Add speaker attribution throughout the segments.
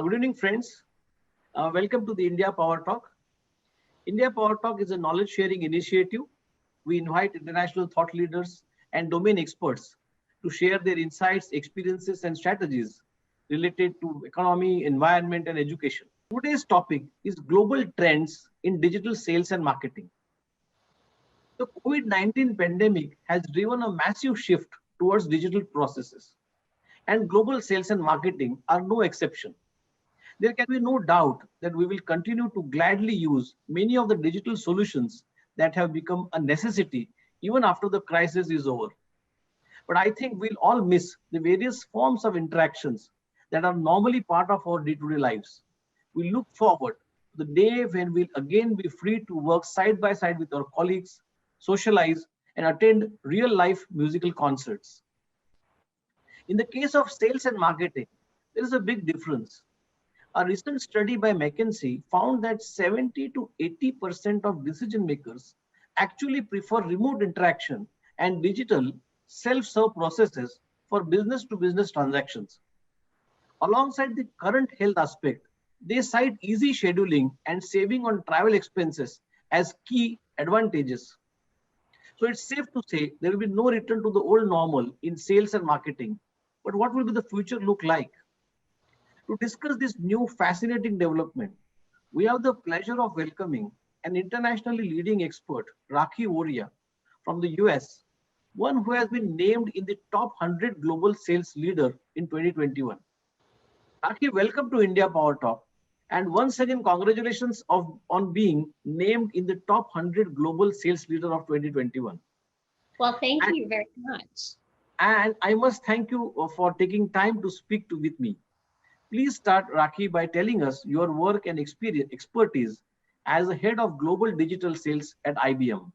Speaker 1: Good evening, friends. Welcome to the India Power Talk. India Power Talk is a knowledge sharing initiative. We invite international thought leaders and domain experts to share their insights, experiences, and strategies related to economy, environment, and education. Today's topic is global trends in digital sales and marketing. The COVID-19 pandemic has driven a massive shift towards digital processes, and global sales and marketing are no exception. There can be no doubt that we will continue to gladly use many of the digital solutions that have become a necessity even after the crisis is over. But I think we'll all miss the various forms of interactions that are normally part of our day-to-day lives. We look forward to the day when we'll again be free to work side by side with our colleagues, socialize, and attend real-life musical concerts. In the case of sales and marketing, there is a big difference. A recent study by McKinsey found that 70 to 80% of decision makers actually prefer remote interaction and digital self-serve processes for business-to-business transactions. Alongside the current health aspect, they cite easy scheduling and saving on travel expenses as key advantages. So it's safe to say there will be no return to the old normal in sales and marketing. But what will be the future look like? To discuss this new fascinating development, we have the pleasure of welcoming an internationally leading expert, Rakhi Voria, from the US, one who has been named in the top 100 global sales leader in 2021. Rakhi, welcome to India Power Talk. And once again, congratulations on being named in the top 100 global sales leader of 2021.
Speaker 2: Well, thank you very much.
Speaker 1: And I must thank you for taking time to speak with me. Please start, Rakhi, by telling us your work and expertise as the head of global digital sales at IBM.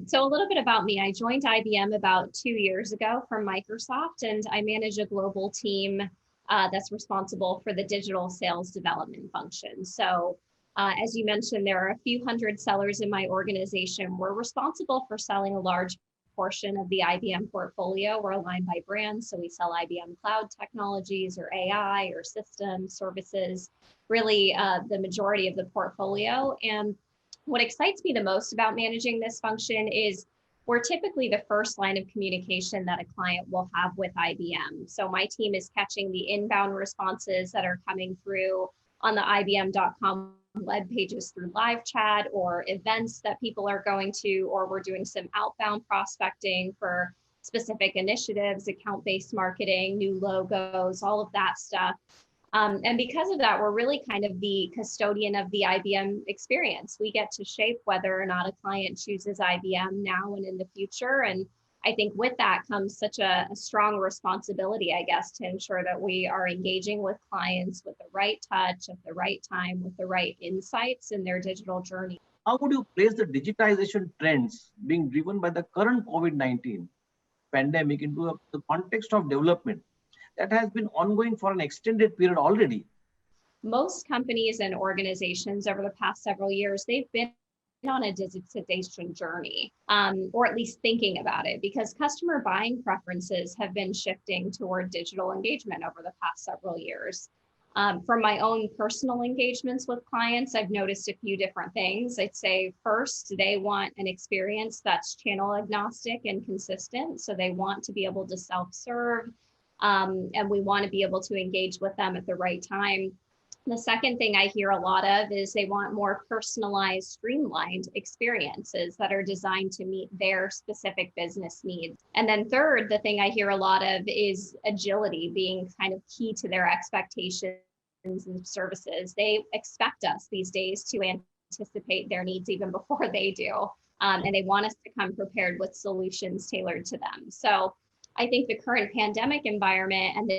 Speaker 2: So a little bit about me. I joined IBM about 2 years ago from Microsoft, and I manage a global team that's responsible for the digital sales development function. So as you mentioned, there are a few hundred sellers in my organization. We're responsible for selling a large portion of the IBM portfolio. We're aligned by brands, so we sell IBM cloud technologies or AI or systems, services, really the majority of the portfolio. And what excites me the most about managing this function is we're typically the first line of communication that a client will have with IBM. So my team is catching the inbound responses that are coming through on the IBM.com web pages through live chat or events that people are going to, or we're doing some outbound prospecting for specific initiatives, account-based marketing, new logos, all of that stuff. And because of that, we're really kind of the custodian of the IBM experience. We get to shape whether or not a client chooses IBM now and in the future. And I think with that comes such a strong responsibility, I guess, to ensure that we are engaging with clients with the right touch at the right time, with the right insights in their digital journey.
Speaker 1: How would you place the digitization trends being driven by the current COVID-19 pandemic into the context of development that has been ongoing for an extended period already?
Speaker 2: Most companies and organizations over the past several years, they've been on a digitization journey, or at least thinking about it, because customer buying preferences have been shifting toward digital engagement over the past several years. From my own personal engagements with clients, I've noticed a few different things. I'd say first, they want an experience that's channel agnostic and consistent. So they want to be able to self-serve, and we want to be able to engage with them at the right time. The second thing I hear a lot of is they want more personalized, streamlined experiences that are designed to meet their specific business needs. And then third, the thing I hear a lot of is agility being kind of key to their expectations and services. They expect us these days to anticipate their needs even before they do. And they want us to come prepared with solutions tailored to them. So I think the current pandemic environment and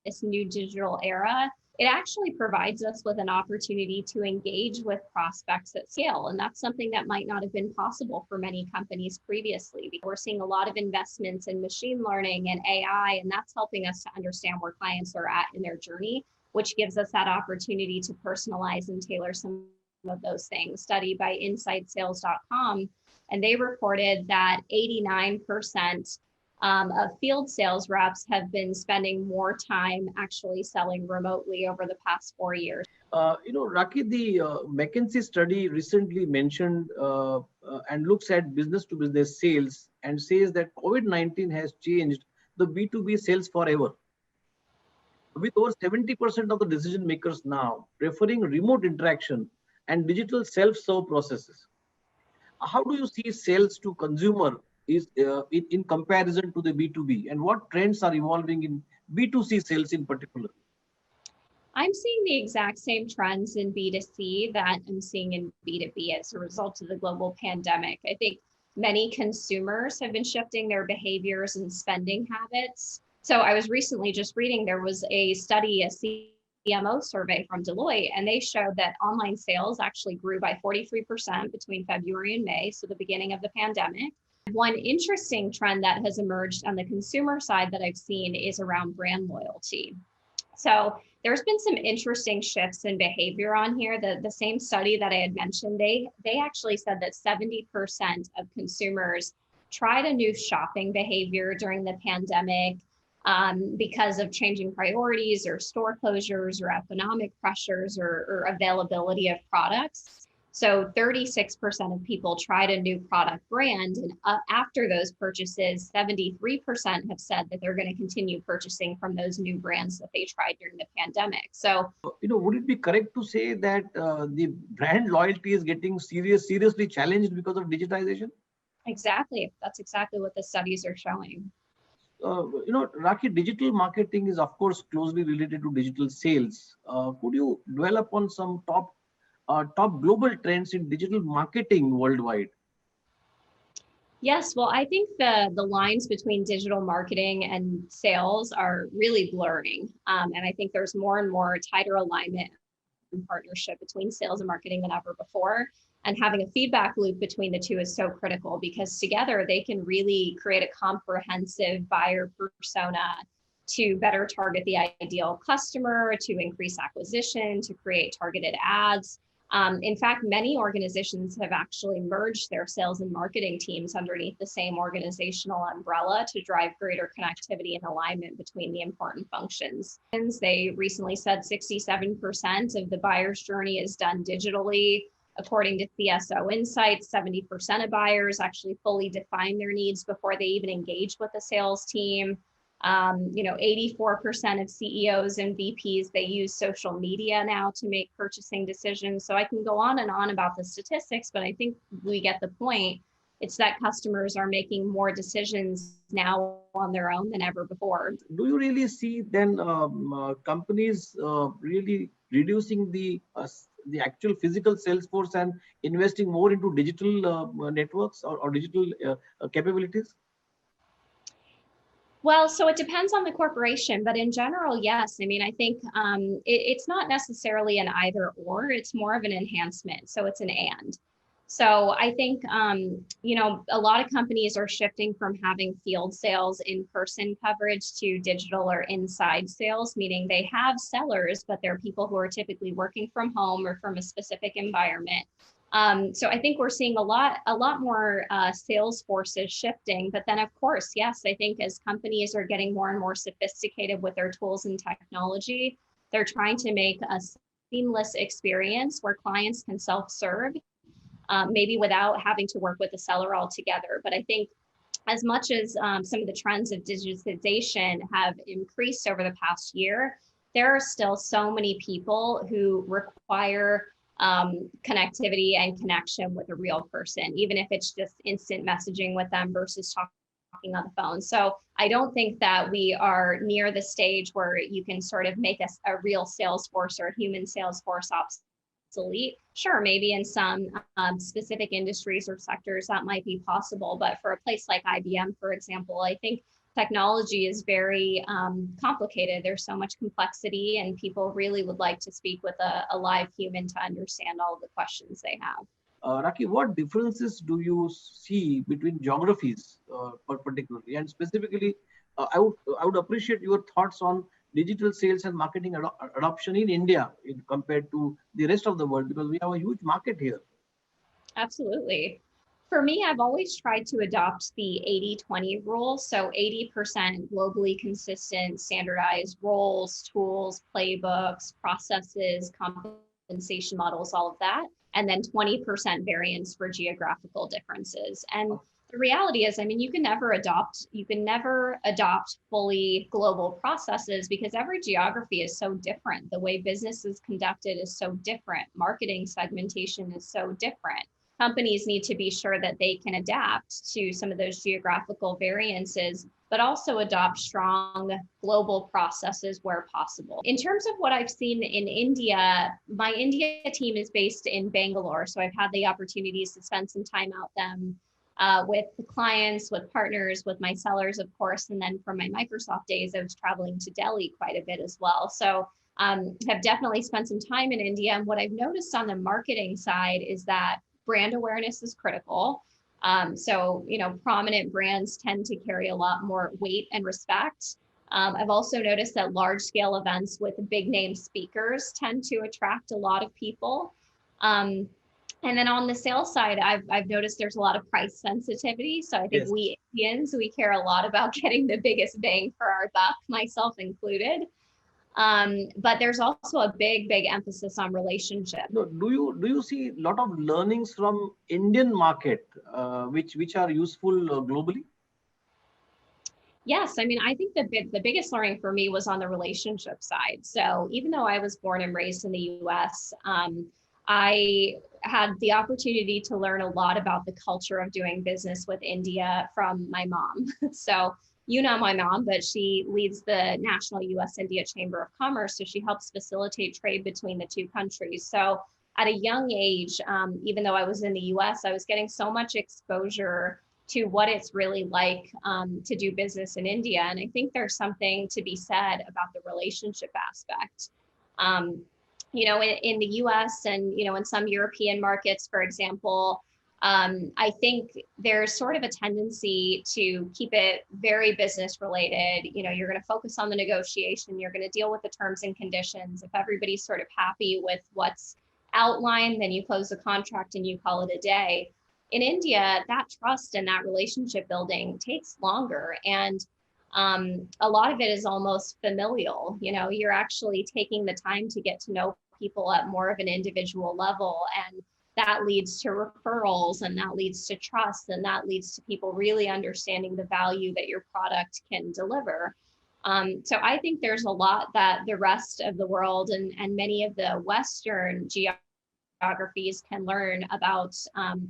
Speaker 2: this new digital era, it actually provides us with an opportunity to engage with prospects at scale. And that's something that might not have been possible for many companies previously. We're seeing a lot of investments in machine learning and AI, and that's helping us to understand where clients are at in their journey, which gives us that opportunity to personalize and tailor some of those things. Study by InsideSales.com, and they reported that 89% of field sales reps have been spending more time actually selling remotely over the past 4 years.
Speaker 1: Rakhi, the McKinsey study recently mentioned and looks at business to business sales and says that COVID-19 has changed the B2B sales forever. With over 70% of the decision makers now preferring remote interaction and digital self-serve processes. How do you see sales to consumer is in comparison to the B2B, and what trends are evolving in B2C sales in particular?
Speaker 2: I'm seeing the exact same trends in B2C that I'm seeing in B2B as a result of the global pandemic. I think many consumers have been shifting their behaviors and spending habits. So I was recently just reading, there was a study, a CMO survey from Deloitte, and they showed that online sales actually grew by 43% between February and May, so the beginning of the pandemic. One interesting trend that has emerged on the consumer side that I've seen is around brand loyalty. So there's been some interesting shifts in behavior on here. The same study that I had mentioned, they actually said that 70% of consumers tried a new shopping behavior during the pandemic because of changing priorities or store closures or economic pressures or availability of products. So 36% of people tried a new product brand, and after those purchases, 73% have said that they're going to continue purchasing from those new brands that they tried during the pandemic. So,
Speaker 1: would it be correct to say that the brand loyalty is getting seriously challenged because of digitization?
Speaker 2: Exactly. That's exactly what the studies are showing.
Speaker 1: Rakhi, digital marketing is, of course, closely related to digital sales. Could you dwell upon some top global trends in digital marketing worldwide?
Speaker 2: Yes, well, I think the lines between digital marketing and sales are really blurring. And I think there's more and more tighter alignment and partnership between sales and marketing than ever before. And having a feedback loop between the two is so critical because together they can really create a comprehensive buyer persona to better target the ideal customer, to increase acquisition, to create targeted ads. In fact, many organizations have actually merged their sales and marketing teams underneath the same organizational umbrella to drive greater connectivity and alignment between the important functions. They recently said 67% of the buyer's journey is done digitally. According to CSO Insights, 70% of buyers actually fully define their needs before they even engage with the sales team. 84% of CEOs and VPs, they use social media now to make purchasing decisions. So I can go on and on about the statistics, but I think we get the point. It's that customers are making more decisions now on their own than ever before.
Speaker 1: Do you really see then companies really reducing the actual physical sales force and investing more into digital networks or digital capabilities?
Speaker 2: Well, so it depends on the corporation, but in general, yes. I mean, I think it's not necessarily an either or, it's more of an enhancement. So it's an and. So I think, a lot of companies are shifting from having field sales in-person coverage to digital or inside sales, meaning they have sellers, but they're people who are typically working from home or from a specific environment. So I think we're seeing a lot more sales forces shifting, but then of course, yes, I think as companies are getting more and more sophisticated with their tools and technology, they're trying to make a seamless experience where clients can self-serve, maybe without having to work with a seller altogether. But I think as much as some of the trends of digitization have increased over the past year, there are still so many people who require connectivity and connection with a real person, even if it's just instant messaging with them versus talking on the phone. So I don't think that we are near the stage where you can sort of make a real sales force or a human sales force obsolete. Sure, maybe in some specific industries or sectors that might be possible, but for a place like IBM, for example, I think technology is very complicated. There's so much complexity, and people really would like to speak with a live human to understand all of the questions they have.
Speaker 1: Rakhi, what differences do you see between geographies, particularly, and specifically, I would appreciate your thoughts on digital sales and marketing adoption in India compared to the rest of the world, because we have a huge market here.
Speaker 2: Absolutely. For me, I've always tried to adopt the 80-20 rule. So 80% globally consistent, standardized roles, tools, playbooks, processes, compensation models, all of that. And then 20% variance for geographical differences. And the reality is, I mean, you can never adopt fully global processes because every geography is so different. The way business is conducted is so different. Marketing segmentation is so different. Companies need to be sure that they can adapt to some of those geographical variances, but also adopt strong global processes where possible. In terms of what I've seen in India, my India team is based in Bangalore. So I've had the opportunities to spend some time out them with the clients, with partners, with my sellers, of course. And then from my Microsoft days, I was traveling to Delhi quite a bit as well. So have definitely spent some time in India. And what I've noticed on the marketing side is that brand awareness is critical. So, prominent brands tend to carry a lot more weight and respect. I've also noticed that large scale events with big name speakers tend to attract a lot of people. And then on the sales side, I've noticed there's a lot of price sensitivity. So I think we Indians, we care a lot about getting the biggest bang for our buck, myself included. But there's also a big emphasis on relationship.
Speaker 1: No, do you see a lot of learnings from Indian market, which are useful globally?
Speaker 2: Yes, I mean, I think the biggest learning for me was on the relationship side. So even though I was born and raised in the U.S., I had the opportunity to learn a lot about the culture of doing business with India from my mom. So my mom, but she leads the National U.S. India Chamber of Commerce. So she helps facilitate trade between the two countries. So at a young age, even though I was in the U.S., I was getting so much exposure to what it's really like to do business in India. And I think there's something to be said about the relationship aspect. In the US and, in some European markets, for example, I think there's sort of a tendency to keep it very business related. You're going to focus on the negotiation, you're going to deal with the terms and conditions. If everybody's sort of happy with what's outlined, then you close the contract and you call it a day. In India, that trust and that relationship building takes longer. And a lot of it is almost familial. You're actually taking the time to get to know people at more of an individual level. And that leads to referrals, and that leads to trust, and that leads to people really understanding the value that your product can deliver. So I think there's a lot that the rest of the world and many of the Western geographies can learn about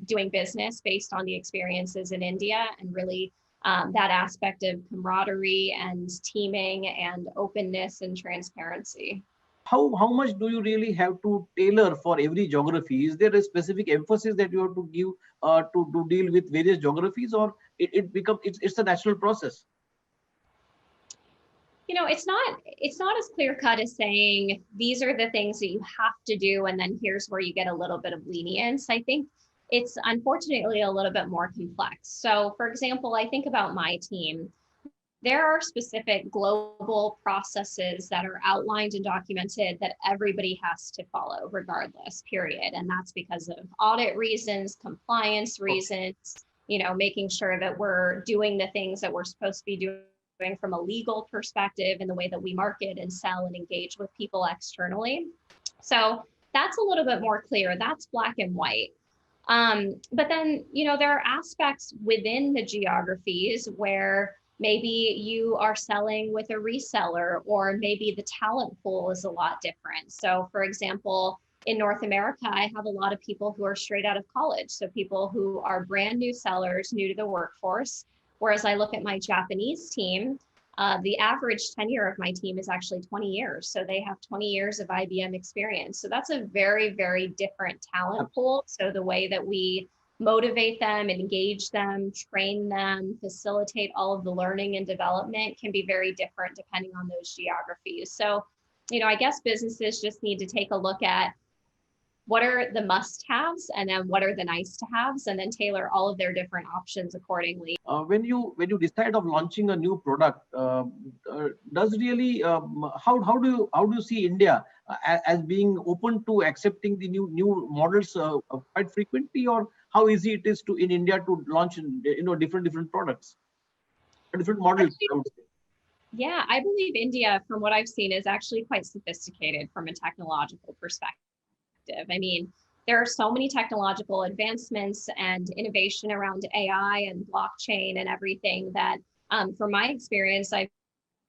Speaker 2: doing business based on the experiences in India, and really that aspect of camaraderie and teaming and openness and transparency.
Speaker 1: How much do you really have to tailor for every geography? Is there a specific emphasis that you have to give to deal with various geographies, or it's a natural process?
Speaker 2: It's not as clear cut as saying these are the things that you have to do, and then here's where you get a little bit of lenience. I think it's unfortunately a little bit more complex. So for example, I think about my team. There are specific global processes that are outlined and documented that everybody has to follow regardless, period. And that's because of audit reasons, compliance reasons, making sure that we're doing the things that we're supposed to be doing from a legal perspective in the way that we market and sell and engage with people externally. So that's a little bit more clear. That's black and white. But then, there are aspects within the geographies where maybe you are selling with a reseller, or maybe the talent pool is a lot different. So for example, in North America, I have a lot of people who are straight out of college. So people who are brand new sellers, new to the workforce. Whereas I look at my Japanese team, the average tenure of my team is actually 20 years. So they have 20 years of IBM experience. So that's a very, very different talent pool. So the way that we motivate them, engage them, train them, facilitate all of the learning and development can be very different depending on those geographies. So, I guess businesses just need to take a look at what are the must-haves and then what are the nice-to-haves, and then tailor all of their different options accordingly.
Speaker 1: When you decide of launching a new product, does really how do you see India as being open to accepting the new models quite frequently, or how easy it is to in India to launch different products, different models,
Speaker 2: Actually,
Speaker 1: I would say.
Speaker 2: yeah, I believe India, from what I've seen, is actually quite sophisticated from a technological perspective. I mean, there are so many technological advancements and innovation around AI and blockchain and everything that, from my experience, I've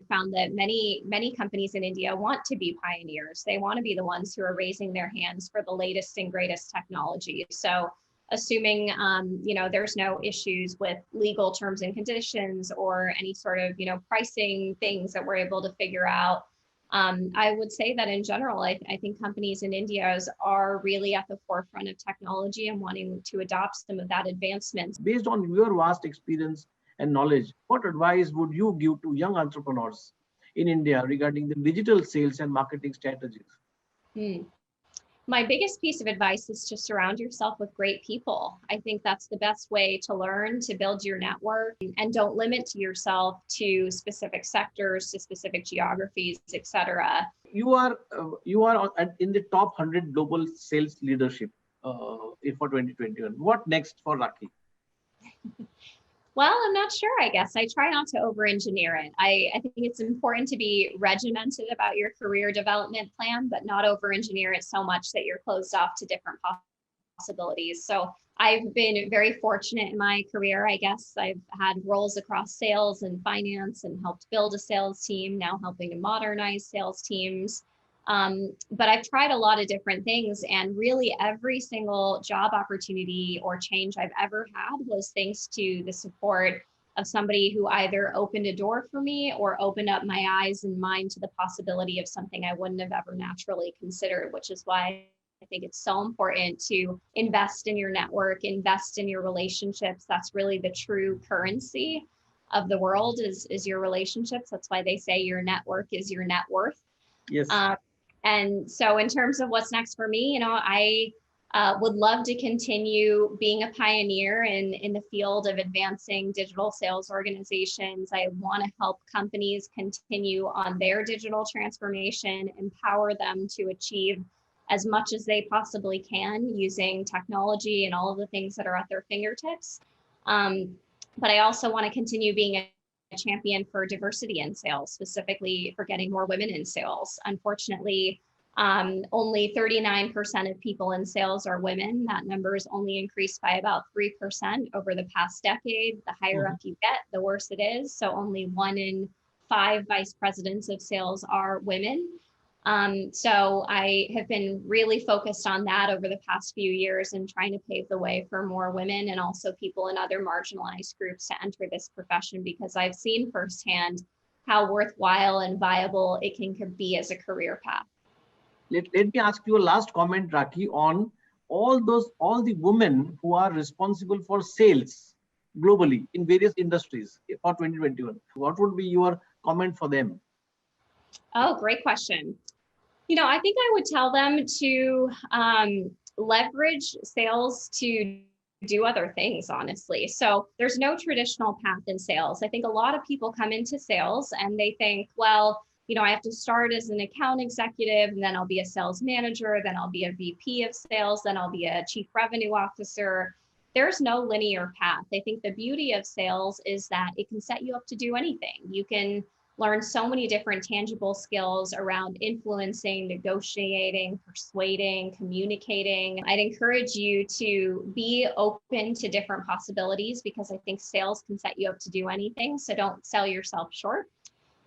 Speaker 2: found that many companies in India want to be pioneers. They want to be the ones who are raising their hands for the latest and greatest technology. So assuming there's no issues with legal terms and conditions or any sort of pricing things that we're able to figure out, I would say that in general, I think companies in India are really at the forefront of technology and wanting to adopt some of that advancements.
Speaker 1: Based on your vast experience and knowledge, what advice would you give to young entrepreneurs in India regarding the digital sales and marketing strategies?
Speaker 2: Hmm. My biggest piece of advice is to surround yourself with great people. I think that's the best way to learn, to build your network, and don't limit yourself to specific sectors, to specific geographies, etc.
Speaker 1: You are in the top 100 global sales leadership for 2021. What next for Rakhi?
Speaker 2: Well, I'm not sure, I guess. I try not to over engineer it. I think it's important to be regimented about your career development plan, but not over engineer it so much that you're closed off to different possibilities. So I've been very fortunate in my career. I guess I've had roles across sales and finance and helped build a sales team, now helping to modernize sales teams. But I've tried a lot of different things, and really every single job opportunity or change I've ever had was thanks to the support of somebody who either opened a door for me or opened up my eyes and mind to the possibility of something I wouldn't have ever naturally considered, which is why I think it's so important to invest in your network, invest in your relationships. That's really the true currency of the world is your relationships. That's why they say your network is your net worth.
Speaker 1: Yes.
Speaker 2: And so in terms of what's next for me, I would love to continue being a pioneer in the field of advancing digital sales organizations. I want to help companies continue on their digital transformation, empower them to achieve as much as they possibly can using technology and all of the things that are at their fingertips. But I also want to continue being a champion for diversity in sales, specifically for getting more women in sales. Unfortunately, only 39% of people in sales are women. That number has only increased by about 3% over the past decade. The higher up you get, the worse it is. So only 1 in 5 vice presidents of sales are women. So I have been really focused on that over the past few years and trying to pave the way for more women and also people in other marginalized groups to enter this profession, because I've seen firsthand how worthwhile and viable it can be as a career path.
Speaker 1: Let me ask you a last comment, Rakhi, on all the women who are responsible for sales globally in various industries for 2021. What would be your comment for them?
Speaker 2: Oh, great question. I think I would tell them to leverage sales to do other things, honestly. So there's no traditional path in sales. I think a lot of people come into sales and they think, well, I have to start as an account executive, and then I'll be a sales manager, then I'll be a VP of sales, then I'll be a chief revenue officer. There's no linear path. I think the beauty of sales is that it can set you up to do anything. You can learn so many different tangible skills around influencing, negotiating, persuading, communicating. I'd encourage you to be open to different possibilities, because I think sales can set you up to do anything. So don't sell yourself short.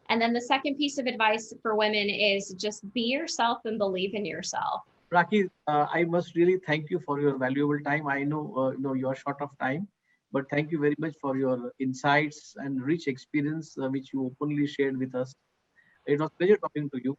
Speaker 2: And then the second piece of advice for women is just be yourself and believe in yourself.
Speaker 1: Rakhi, I must really thank you for your valuable time. I know, you are short of time, but thank you very much for your insights and rich experience, which you openly shared with us. It was a pleasure talking to you.